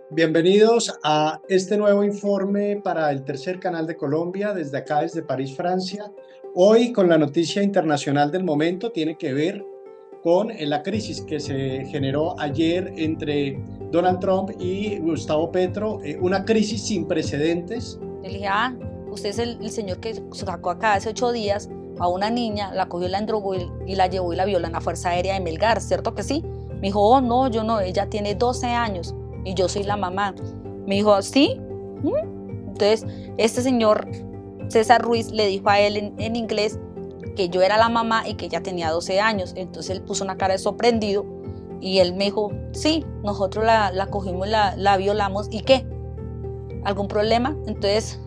Bienvenidos a este nuevo informe para el tercer canal de Colombia, desde acá, desde París, Francia. Hoy con la noticia internacional del momento tiene que ver con la crisis que se generó ayer entre Donald Trump y Gustavo Petro, una crisis sin precedentes. Le dije, usted es el señor que sacó acá hace 8 días a una niña, la cogió, la endrogó y la llevó y la violó en la Fuerza Aérea de Melgar, ¿cierto que sí? Me dijo, oh, no, yo no, ella tiene 12 años y yo soy la mamá. Me dijo, ¿sí? Entonces, este señor César Ruiz le dijo a él en inglés que yo era la mamá y que ella tenía 12 años. Entonces él puso una cara de sorprendido y él me dijo, sí, nosotros la cogimos, la violamos. ¿Y qué? ¿Algún problema? Entonces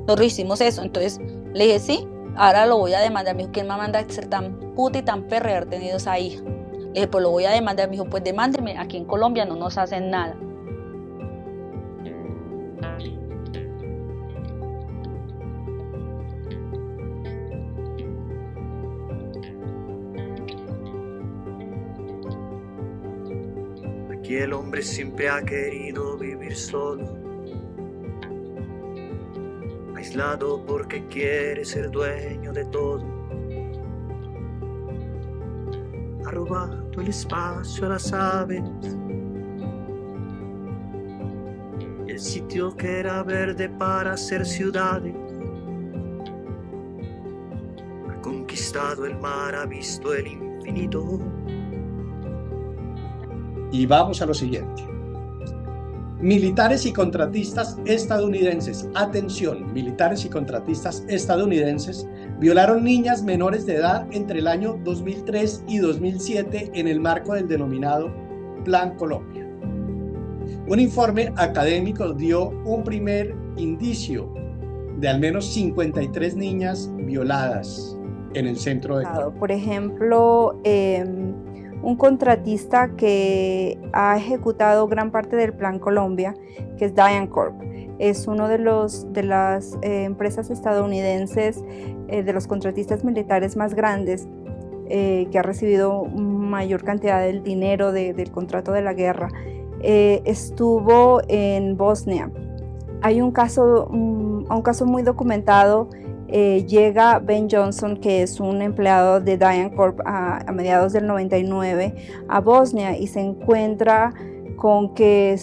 nosotros hicimos eso. Entonces le dije, sí, ahora lo voy a demandar. Me dijo, ¿quién me manda a ser tan puta y tan perra de haber tenido esa hija? Le dije, pues lo voy a demandar. Me dijo, pues demándeme, aquí en Colombia no nos hacen nada. Aquí el hombre siempre ha querido vivir solo, aislado porque quiere ser dueño de todo. Ha robado el espacio a las aves y el sitio que era verde para hacer ciudades. Ha conquistado el mar, ha visto el infinito. Y vamos a lo siguiente. Militares y contratistas estadounidenses, atención, militares y contratistas estadounidenses violaron niñas menores de edad entre el año 2003 y 2007 en el marco del denominado Plan Colombia. Un informe académico dio un primer indicio de al menos 53 niñas violadas en el centro de Colombia. Por ejemplo, un contratista que ha ejecutado gran parte del Plan Colombia, que es DynCorp. Es uno de las empresas estadounidenses, de los contratistas militares más grandes, que ha recibido mayor cantidad del dinero del contrato de la guerra. Estuvo en Bosnia. Hay un caso muy documentado. Llega Ben Johnson, que es un empleado de DynCorp a mediados del 99 a Bosnia, y se encuentra con que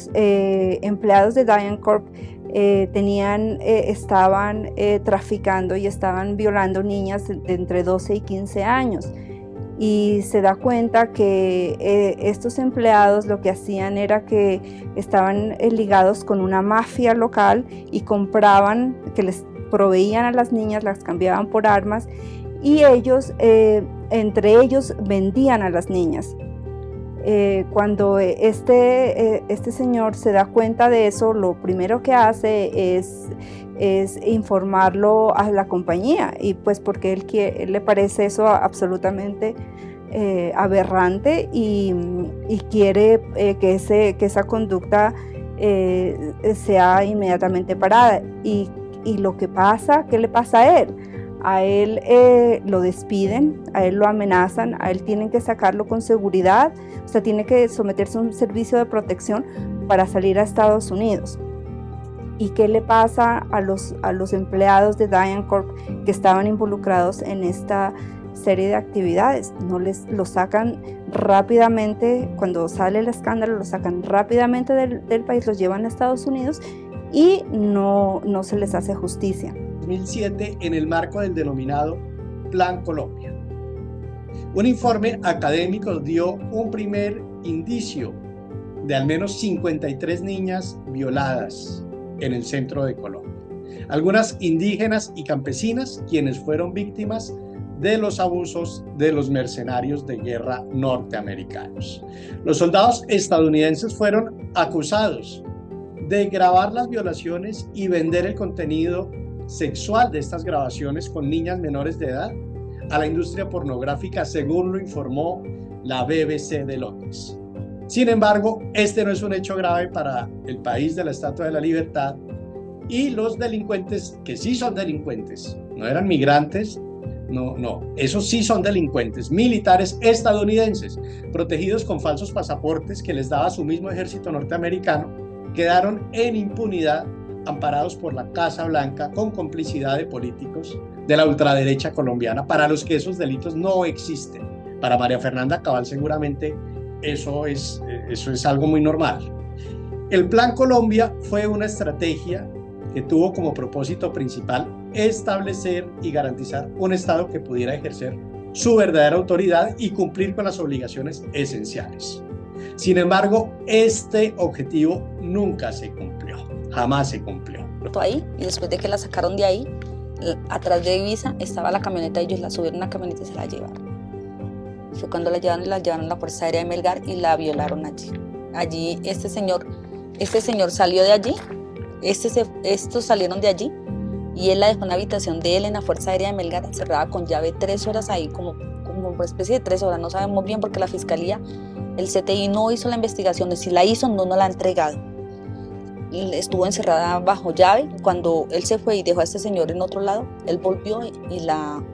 empleados de DynCorp estaban traficando y estaban violando niñas de entre 12 y 15 años. Y se da cuenta que estos empleados lo que hacían era que estaban ligados con una mafia local y compraban, que les proveían a las niñas, las cambiaban por armas, y ellos, entre ellos, vendían a las niñas. Cuando este señor se da cuenta de eso, lo primero que hace es informarlo a la compañía, y pues porque él le parece eso absolutamente aberrante, y quiere que esa conducta sea inmediatamente parada. Y lo que pasa, ¿qué le pasa a él? A él lo despiden, a él lo amenazan, a él tienen que sacarlo con seguridad, o sea, tiene que someterse a un servicio de protección para salir a Estados Unidos. ¿Y qué le pasa a los empleados de DynCorp que estaban involucrados en esta serie de actividades? Lo sacan rápidamente, cuando sale el escándalo, lo sacan rápidamente del país, los llevan a Estados Unidos, y no se les hace justicia. 2007 en el marco del denominado Plan Colombia. Un informe académico dio un primer indicio de al menos 53 niñas violadas en el centro de Colombia. Algunas indígenas y campesinas, quienes fueron víctimas de los abusos de los mercenarios de guerra norteamericanos. Los soldados estadounidenses fueron acusados de grabar las violaciones y vender el contenido sexual de estas grabaciones con niñas menores de edad a la industria pornográfica, según lo informó la BBC de Londres. Sin embargo, este no es un hecho grave para el país de la Estatua de la Libertad, y los delincuentes, que sí son delincuentes, no eran migrantes, no, esos sí son delincuentes, militares estadounidenses, protegidos con falsos pasaportes que les daba su mismo ejército norteamericano, quedaron en impunidad, amparados por la Casa Blanca con complicidad de políticos de la ultraderecha colombiana, para los que esos delitos no existen. Para María Fernanda Cabal seguramente eso es algo muy normal. El Plan Colombia fue una estrategia que tuvo como propósito principal establecer y garantizar un Estado que pudiera ejercer su verdadera autoridad y cumplir con las obligaciones esenciales. Sin embargo, este objetivo nunca se cumplió, jamás se cumplió. Ahí, y después de que la sacaron de ahí, atrás de Ibiza estaba la camioneta, ellos la subieron a la camioneta y se la llevaron. Fue cuando la llevaron a la Fuerza Aérea de Melgar y la violaron allí. Allí este señor salió de allí, estos salieron de allí y él la dejó en la habitación de él en la Fuerza Aérea de Melgar, encerrada con llave 3 horas ahí, como una especie de 3 horas, no sabemos bien porque la fiscalía, el CTI no hizo la investigación, si la hizo no nos la ha entregado. Estuvo encerrada bajo llave. Cuando él se fue y dejó a este señor en otro lado, él volvió y la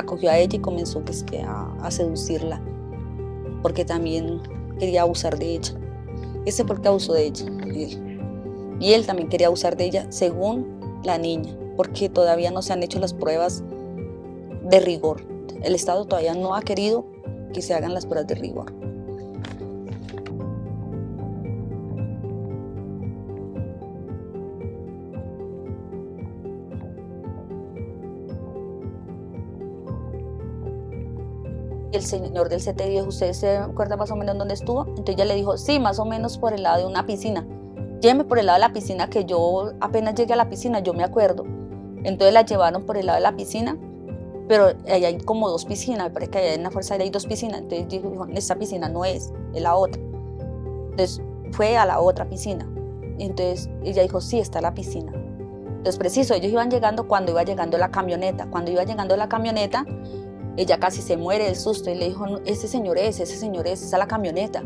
cogió a ella y comenzó a seducirla, porque también quería abusar de ella. Ese fue el que abusó de ella, él. Y él también quería abusar de ella, según la niña, porque todavía no se han hecho las pruebas de rigor. El Estado todavía no ha querido que se hagan las pruebas de rigor. El señor del CT dijo, ¿usted se acuerda más o menos dónde estuvo? Entonces ella le dijo, sí, más o menos por el lado de una piscina. Lléveme por el lado de la piscina, que yo apenas llegué a la piscina, yo me acuerdo. Entonces la llevaron por el lado de la piscina, pero allá hay como 2 piscinas, me parece que allá en la Fuerza Aérea hay 2 piscinas. Entonces dijo, esta piscina no es la otra. Entonces fue a la otra piscina. Entonces ella dijo, sí, está la piscina. Entonces preciso, ellos iban llegando cuando iba llegando la camioneta. Cuando iba llegando la camioneta, ella casi se muere del susto y le dijo, no, ese señor es, esa es la camioneta.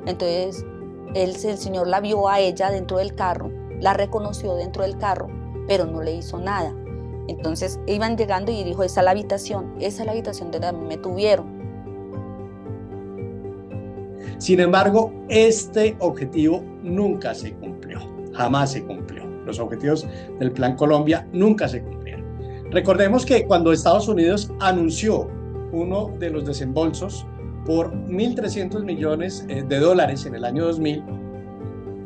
Entonces el señor la vio a ella dentro del carro, la reconoció dentro del carro, pero no le hizo nada. Entonces iban llegando y dijo, esa es la habitación donde me tuvieron. Sin embargo, este objetivo nunca se cumplió, jamás se cumplió. Los objetivos del Plan Colombia nunca se cumplieron. Recordemos que cuando Estados Unidos anunció uno de los desembolsos por 1.300 millones de dólares en el año 2000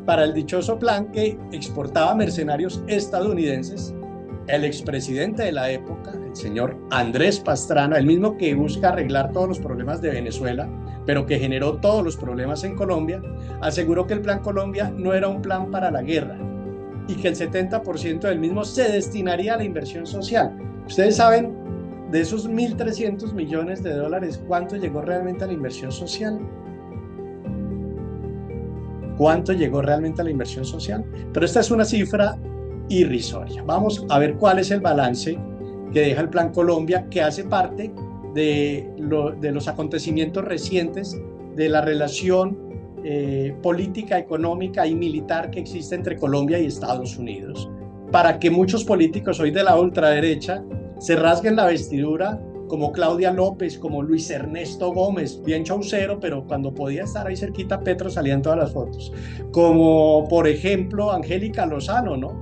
para el dichoso plan que exportaba mercenarios estadounidenses, el expresidente de la época, el señor Andrés Pastrana, el mismo que busca arreglar todos los problemas de Venezuela, pero que generó todos los problemas en Colombia, aseguró que el Plan Colombia no era un plan para la guerra y que el 70% del mismo se destinaría a la inversión social. Ustedes saben, de esos 1.300 millones de dólares, ¿cuánto llegó realmente a la inversión social? ¿Cuánto llegó realmente a la inversión social? Pero esta es una cifra irrisoria. Vamos a ver cuál es el balance que deja el Plan Colombia, que hace parte de los acontecimientos recientes de la relación política, económica y militar que existe entre Colombia y Estados Unidos, para que muchos políticos hoy de la ultraderecha se rasguen la vestidura, como Claudia López, como Luis Ernesto Gómez, bien chaucero, pero cuando podía estar ahí cerquita a Petro salían todas las fotos, como por ejemplo Angélica Lozano, ¿no?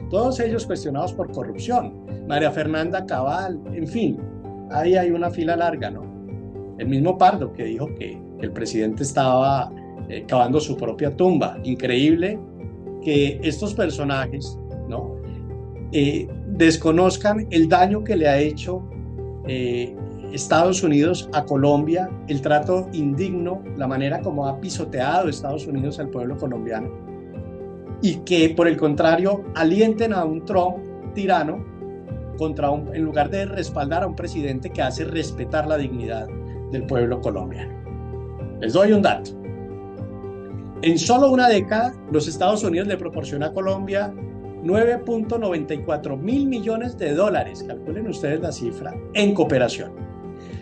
Todos ellos cuestionados por corrupción, María Fernanda Cabal, en fin, ahí hay una fila larga, ¿no? El mismo Pardo que dijo que el presidente estaba cavando su propia tumba. Increíble que estos personajes, ¿no? Desconozcan el daño que le ha hecho Estados Unidos a Colombia, el trato indigno, la manera como ha pisoteado Estados Unidos al pueblo colombiano, y que por el contrario alienten a un Trump tirano en lugar de respaldar a un presidente que hace respetar la dignidad del pueblo colombiano. Les doy un dato. En solo una década, los Estados Unidos le proporciona a Colombia 9.94 mil millones de dólares, calculen ustedes la cifra, en cooperación.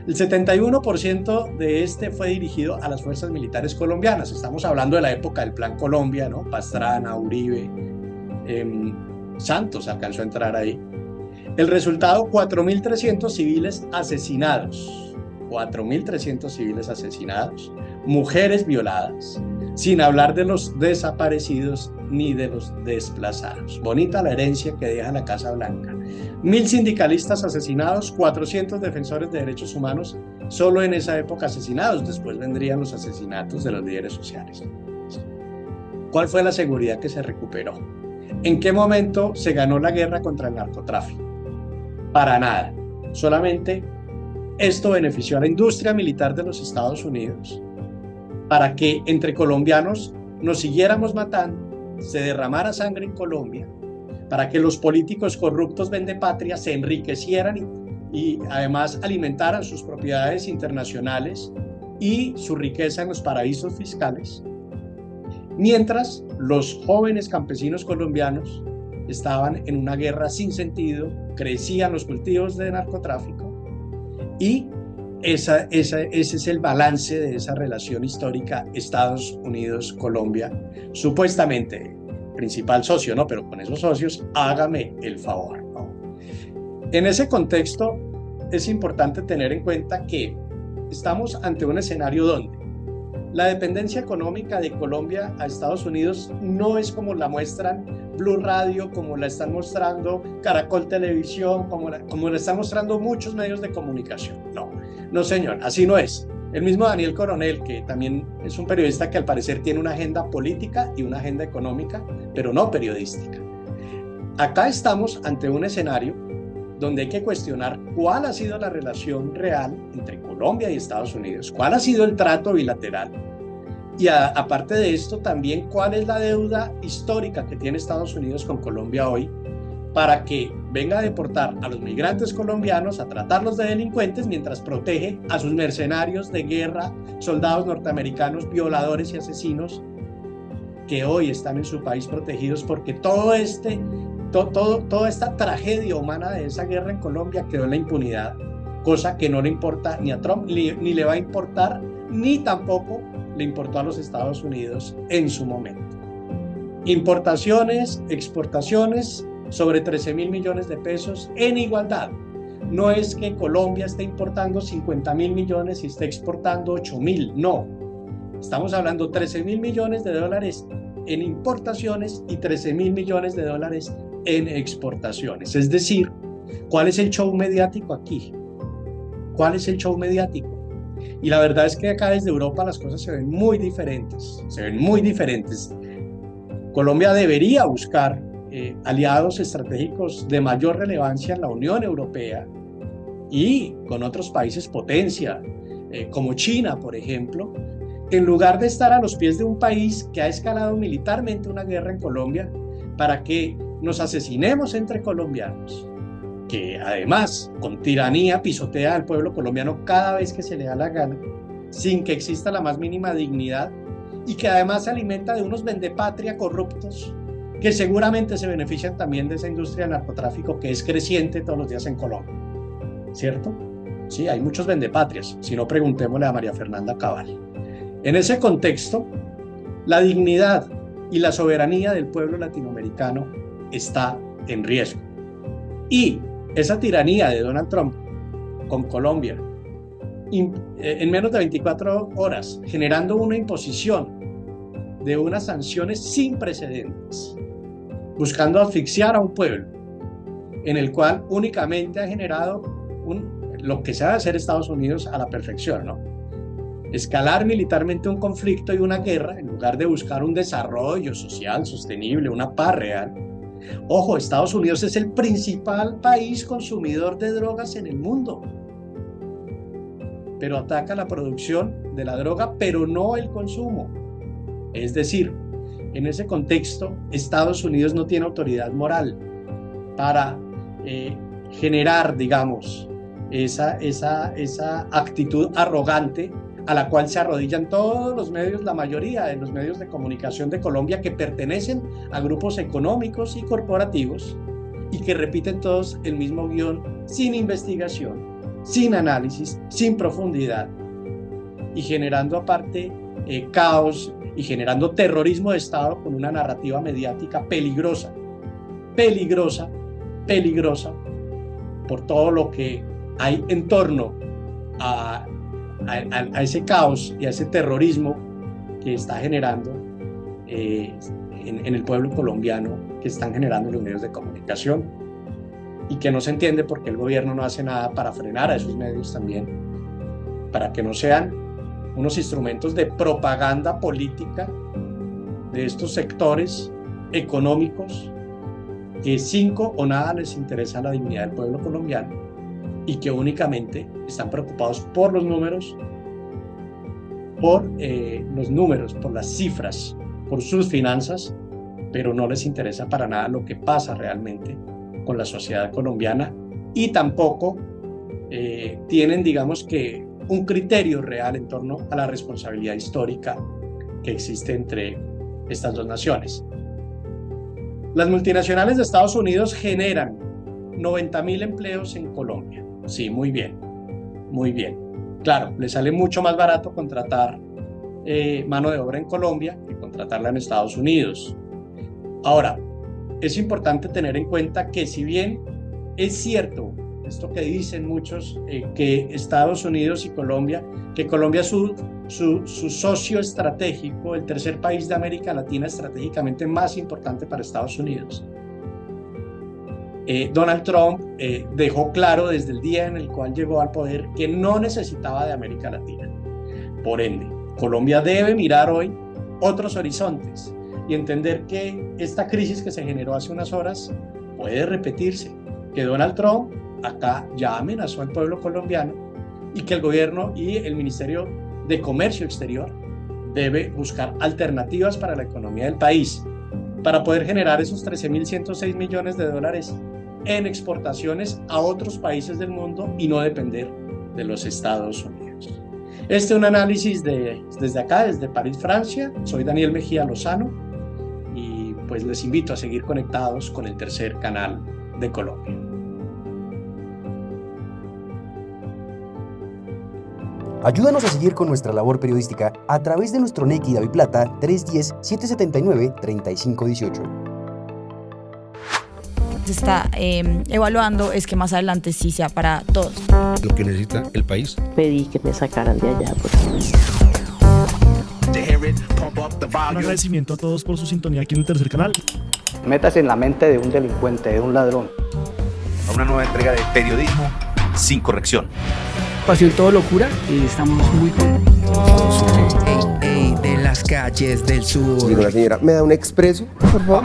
El 71% de este fue dirigido a las fuerzas militares colombianas. Estamos hablando de la época del Plan Colombia, ¿no? Pastrana, Uribe, Santos alcanzó a entrar ahí. El resultado, 4.300 civiles asesinados. 4.300 civiles asesinados, mujeres violadas, sin hablar de los desaparecidos ni de los desplazados. Bonita la herencia que deja la Casa Blanca. 1000 sindicalistas asesinados, 400 defensores de derechos humanos, solo en esa época asesinados. Después vendrían los asesinatos de los líderes sociales. ¿Cuál fue la seguridad que se recuperó? ¿En qué momento se ganó la guerra contra el narcotráfico? Para nada. Solamente esto benefició a la industria militar de los Estados Unidos para que entre colombianos nos siguiéramos matando, se derramara sangre en Colombia, para que los políticos corruptos vendepatria se enriquecieran y además alimentaran sus propiedades internacionales y su riqueza en los paraísos fiscales, mientras los jóvenes campesinos colombianos estaban en una guerra sin sentido, crecían los cultivos de narcotráfico y ese es el balance de esa relación histórica Estados Unidos-Colombia, supuestamente principal socio, ¿no? Pero con esos socios, hágame el favor, ¿no? En ese contexto es importante tener en cuenta que estamos ante un escenario donde la dependencia económica de Colombia a Estados Unidos no es como la muestran Blue Radio, como la están mostrando Caracol Televisión, como la están mostrando muchos medios de comunicación. No señor, así no es. El mismo Daniel Coronel, que también es un periodista que al parecer tiene una agenda política y una agenda económica, pero no periodística. Acá estamos ante un escenario donde hay que cuestionar cuál ha sido la relación real entre Colombia y Estados Unidos, cuál ha sido el trato bilateral y aparte de esto también cuál es la deuda histórica que tiene Estados Unidos con Colombia hoy para que venga a deportar a los migrantes colombianos, a tratarlos de delincuentes mientras protege a sus mercenarios de guerra, soldados norteamericanos, violadores y asesinos que hoy están en su país protegidos porque toda esta tragedia humana de esa guerra en Colombia quedó en la impunidad, cosa que no le importa ni a Trump, ni le va a importar, ni tampoco le importó a los Estados Unidos en su momento. Importaciones, exportaciones, sobre 13.000 millones de pesos en igualdad. No es que Colombia esté importando 50.000 millones y esté exportando 8.000, no. Estamos hablando 13.000 millones de dólares en importaciones y 13.000 millones de dólares en exportaciones. Es decir, ¿cuál es el show mediático aquí? ¿Cuál es el show mediático? Y la verdad es que acá desde Europa las cosas se ven muy diferentes. Colombia debería buscar aliados estratégicos de mayor relevancia en la Unión Europea y con otros países potencia, como China, por ejemplo, en lugar de estar a los pies de un país que ha escalado militarmente una guerra en Colombia para que nos asesinemos entre colombianos, que además con tiranía pisotea al pueblo colombiano cada vez que se le da la gana, sin que exista la más mínima dignidad, y que además se alimenta de unos vendepatria corruptos que seguramente se benefician también de esa industria del narcotráfico que es creciente todos los días en Colombia, ¿cierto? Sí, hay muchos vendepatrias, si no preguntémosle a María Fernanda Cabal. En ese contexto, la dignidad y la soberanía del pueblo latinoamericano está en riesgo. Y esa tiranía de Donald Trump con Colombia, en menos de 24 horas, generando una imposición de unas sanciones sin precedentes, buscando asfixiar a un pueblo en el cual únicamente ha generado lo que sabe hacer Estados Unidos a la perfección, ¿no? Escalar militarmente un conflicto y una guerra en lugar de buscar un desarrollo social sostenible, una paz real. Ojo, Estados Unidos es el principal país consumidor de drogas en el mundo, pero ataca la producción de la droga, pero no el consumo. Es decir, en ese contexto, Estados Unidos no tiene autoridad moral para generar, digamos, esa actitud arrogante a la cual se arrodillan todos los medios, la mayoría de los medios de comunicación de Colombia que pertenecen a grupos económicos y corporativos y que repiten todos el mismo guión sin investigación, sin análisis, sin profundidad y generando aparte caos y generando terrorismo de Estado con una narrativa mediática peligrosa por todo lo que hay en torno a a ese caos y a ese terrorismo que está generando en el pueblo colombiano, que están generando los medios de comunicación, y que no se entiende por qué el gobierno no hace nada para frenar a esos medios también, para que no sean unos instrumentos de propaganda política de estos sectores económicos que 5 o nada les interesa la dignidad del pueblo colombiano y que únicamente están preocupados por los números, por las cifras, por sus finanzas, pero no les interesa para nada lo que pasa realmente con la sociedad colombiana, y tampoco tienen, digamos que, un criterio real en torno a la responsabilidad histórica que existe entre estas dos naciones. Las multinacionales de Estados Unidos generan 90.000 empleos en Colombia. Sí, muy bien, muy bien. Claro, les sale mucho más barato contratar mano de obra en Colombia que contratarla en Estados Unidos. Ahora, es importante tener en cuenta que, si bien es cierto esto que dicen muchos, que Estados Unidos y Colombia, que Colombia es su socio estratégico, el tercer país de América Latina estratégicamente más importante para Estados Unidos. Donald Trump dejó claro desde el día en el cual llegó al poder que no necesitaba de América Latina. Por ende, Colombia debe mirar hoy otros horizontes y entender que esta crisis que se generó hace unas horas puede repetirse, que Donald Trump acá ya amenazó al pueblo colombiano y que el gobierno y el Ministerio de Comercio Exterior debe buscar alternativas para la economía del país, para poder generar esos 13.106 millones de dólares en exportaciones a otros países del mundo y no depender de los Estados Unidos. Este es un análisis desde acá, desde París, Francia. Soy Daniel Mejía Lozano y pues les invito a seguir conectados con el tercer canal de Colombia. Ayúdanos a seguir con nuestra labor periodística a través de nuestro NECI DaviPlata 310-779-3518. Se está evaluando es que más adelante sí sea para todos. Lo que necesita el país. Pedí que me sacaran de allá. Un agradecimiento a todos por su sintonía aquí en el tercer canal. Métase en la mente de un delincuente, de un ladrón. A una nueva entrega de periodismo sin corrección. Pasión todo locura y estamos muy contentos. De las calles del sur. Digo, la señora, ¿me da un expreso, por favor?